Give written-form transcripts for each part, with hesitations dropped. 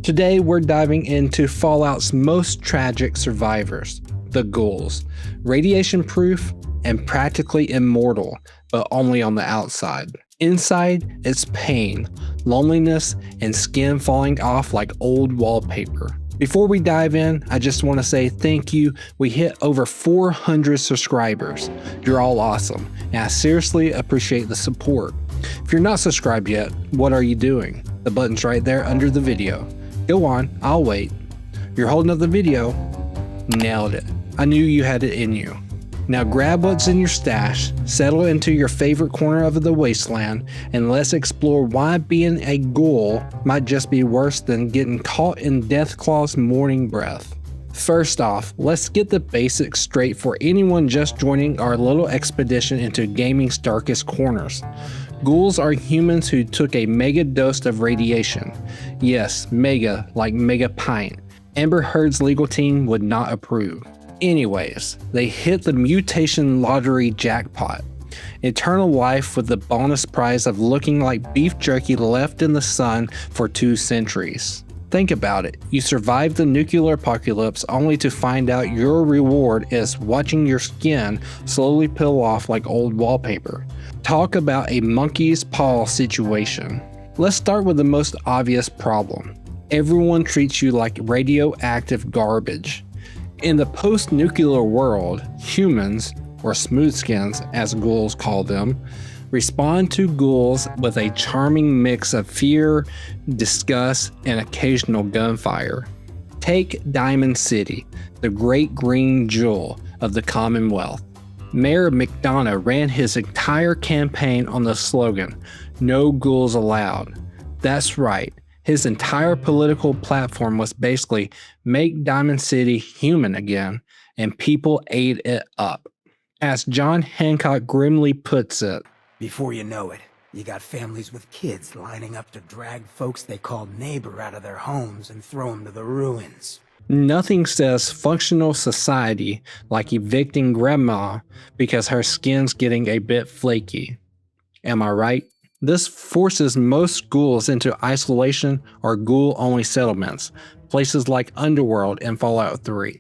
Today we're diving into Fallout's most tragic survivors, the Ghouls. Radiation proof and practically immortal, but only on the outside. Inside, it's pain, loneliness, and skin falling off like old wallpaper. Before we dive in, I just want to say thank you. We hit over 400 subscribers. You're all awesome, and I seriously appreciate the support. If you're not subscribed yet, what are you doing? The button's right there under the video. Go on, I'll wait. You're holding up the video. Nailed it. I knew you had it in you. Now grab what's in your stash, settle into your favorite corner of the wasteland, and let's explore why being a ghoul might just be worse than getting caught in Deathclaw's morning breath. First off, let's get the basics straight for anyone just joining our little expedition into gaming's darkest corners. Ghouls are humans who took a mega dose of radiation. Yes, mega, like mega pint. Amber Heard's legal team would not approve. Anyways, they hit the mutation lottery jackpot. Eternal life with the bonus prize of looking like beef jerky left in the sun for 2 centuries. Think about it, you survived the nuclear apocalypse only to find out your reward is watching your skin slowly peel off like old wallpaper. Talk about a monkey's paw situation. Let's start with the most obvious problem. Everyone treats you like radioactive garbage. In the post-nuclear world, humans, or smoothskins as ghouls call them, respond to ghouls with a charming mix of fear, disgust, and occasional gunfire. Take Diamond City, the great green jewel of the Commonwealth. Mayor McDonough ran his entire campaign on the slogan, "No ghouls allowed." That's right. His entire political platform was basically make Diamond City human again, and people ate it up. As John Hancock grimly puts it, before you know it, you got families with kids lining up to drag folks they call neighbor out of their homes and throw them to the ruins. Nothing says functional society like evicting grandma because her skin's getting a bit flaky. Am I right? This forces most ghouls into isolation or ghoul-only settlements, places like Underworld in Fallout 3,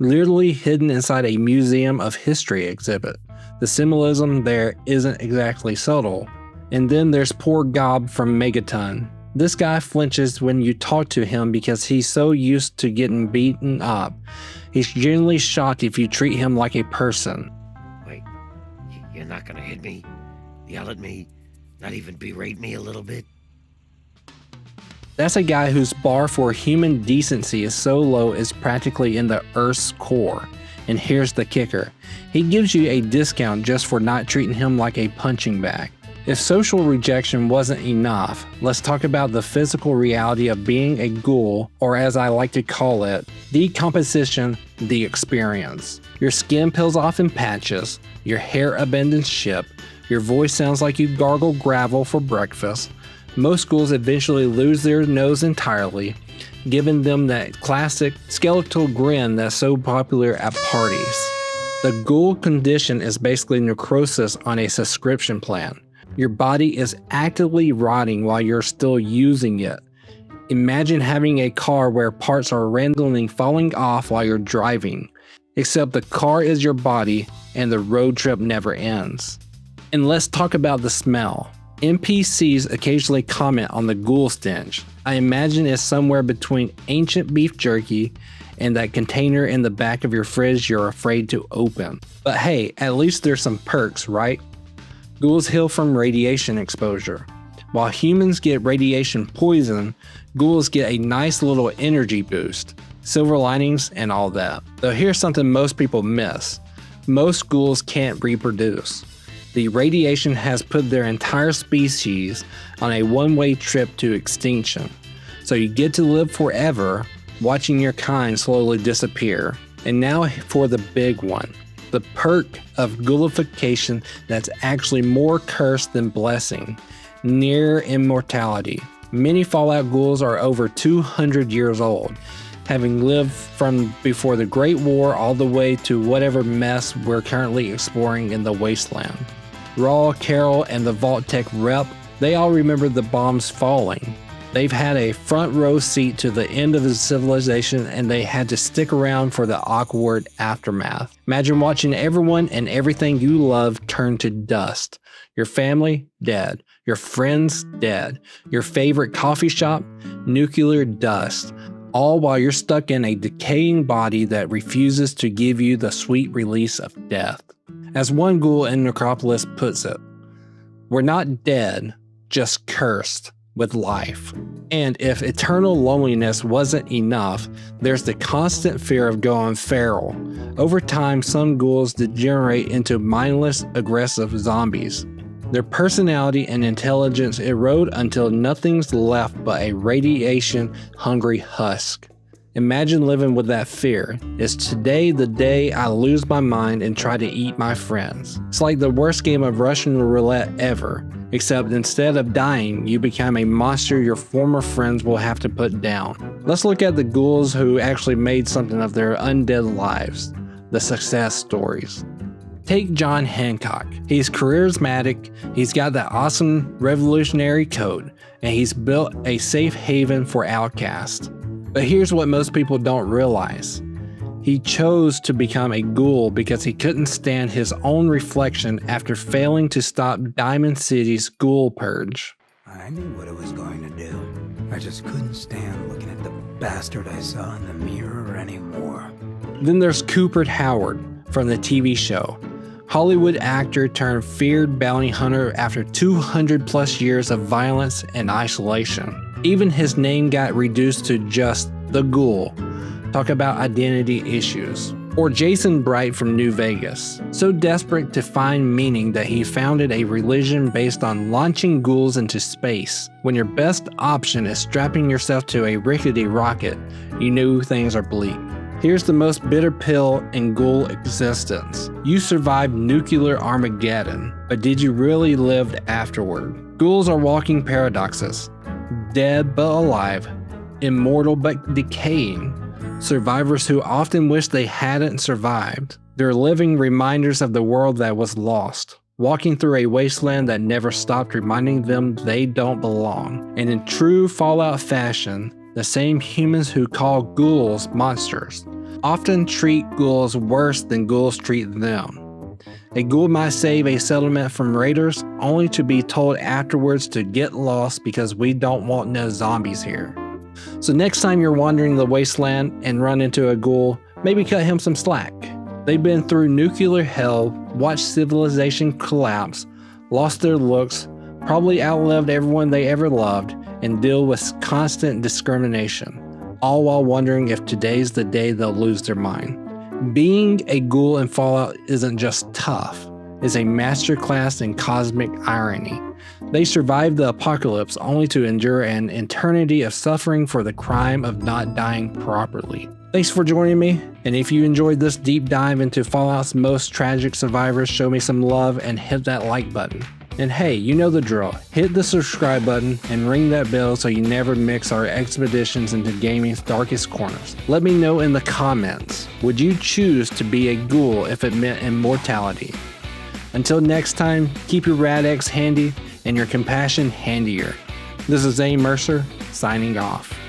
literally hidden inside a Museum of History exhibit. The symbolism there isn't exactly subtle. And then there's poor Gob from Megaton. This guy flinches when you talk to him because he's so used to getting beaten up. He's genuinely shocked if you treat him like a person. Wait, you're not gonna hit me, yell at me, not even berate me a little bit? That's a guy whose bar for human decency is so low it's practically in the Earth's core. And here's the kicker. He gives you a discount just for not treating him like a punching bag. If social rejection wasn't enough, let's talk about the physical reality of being a ghoul, or as I like to call it, decomposition, the experience. Your skin peels off in patches, your hair abandons ship, your voice sounds like you gargle gravel for breakfast. Most ghouls eventually lose their nose entirely, giving them that classic skeletal grin that's so popular at parties. The ghoul condition is basically necrosis on a subscription plan. Your body is actively rotting while you're still using it. Imagine having a car where parts are randomly falling off while you're driving, except the car is your body and the road trip never ends. And let's talk about the smell. NPCs occasionally comment on the ghoul stench. I imagine it's somewhere between ancient beef jerky and that container in the back of your fridge you're afraid to open. But hey, at least there's some perks, right? Ghouls heal from radiation exposure. While humans get radiation poison, ghouls get a nice little energy boost, silver linings and all that. Though here's something most people miss. Most ghouls can't reproduce. The radiation has put their entire species on a one-way trip to extinction. So you get to live forever, watching your kind slowly disappear. And now for the big one. The perk of ghoulification that's actually more curse than blessing. Near immortality. Many Fallout ghouls are over 200 years old, having lived from before the Great War all the way to whatever mess we're currently exploring in the wasteland. Raw, Carol, and the Vault Tech rep, they all remember the bombs falling. They've had a front row seat to the end of the civilization, and they had to stick around for the awkward aftermath. Imagine watching everyone and everything you love turn to dust. Your family, dead. Your friends, dead. Your favorite coffee shop, nuclear dust. All while you're stuck in a decaying body that refuses to give you the sweet release of death. As one ghoul in Necropolis puts it, we're not dead, just cursed with life. And if eternal loneliness wasn't enough, there's the constant fear of going feral. Over time, some ghouls degenerate into mindless, aggressive zombies. Their personality and intelligence erode until nothing's left but a radiation-hungry husk. Imagine living with that fear. Is today the day I lose my mind and try to eat my friends? It's like the worst game of Russian roulette ever, except instead of dying, you become a monster your former friends will have to put down. Let's look at the ghouls who actually made something of their undead lives, the success stories. Take John Hancock. He's charismatic, he's got that awesome revolutionary code, and he's built a safe haven for outcasts. But here's what most people don't realize. He chose to become a ghoul because he couldn't stand his own reflection after failing to stop Diamond City's ghoul purge. I knew what it was going to do. I just couldn't stand looking at the bastard I saw in the mirror anymore. Then there's Cooper Howard from the TV show. Hollywood actor turned feared bounty hunter after 200 plus years of violence and isolation. Even his name got reduced to just the Ghoul. Talk about identity issues. Or Jason Bright from New Vegas, so desperate to find meaning that he founded a religion based on launching ghouls into space. When your best option is strapping yourself to a rickety rocket, you know things are bleak. Here's the most bitter pill in ghoul existence. You survived nuclear Armageddon, but did you really live afterward? Ghouls are walking paradoxes. Dead but alive, immortal but decaying, survivors who often wish they hadn't survived. They're living reminders of the world that was lost, walking through a wasteland that never stopped reminding them they don't belong. And in true Fallout fashion, the same humans who call ghouls monsters often treat ghouls worse than ghouls treat them. A ghoul might save a settlement from raiders, only to be told afterwards to get lost because we don't want no zombies here. So next time you're wandering the wasteland and run into a ghoul, maybe cut him some slack. They've been through nuclear hell, watched civilization collapse, lost their looks, probably outlived everyone they ever loved, and deal with constant discrimination, all while wondering if today's the day they'll lose their mind. Being a ghoul in Fallout isn't just tough, it's a masterclass in cosmic irony. They survived the apocalypse only to endure an eternity of suffering for the crime of not dying properly. Thanks for joining me, and if you enjoyed this deep dive into Fallout's most tragic survivors, show me some love and hit that like button. And hey, you know the drill. Hit the subscribe button and ring that bell so you never mix our expeditions into gaming's darkest corners. Let me know in the comments, would you choose to be a ghoul if it meant immortality? Until next time, keep your rad X handy and your compassion handier. This is ZaneMercer, signing off.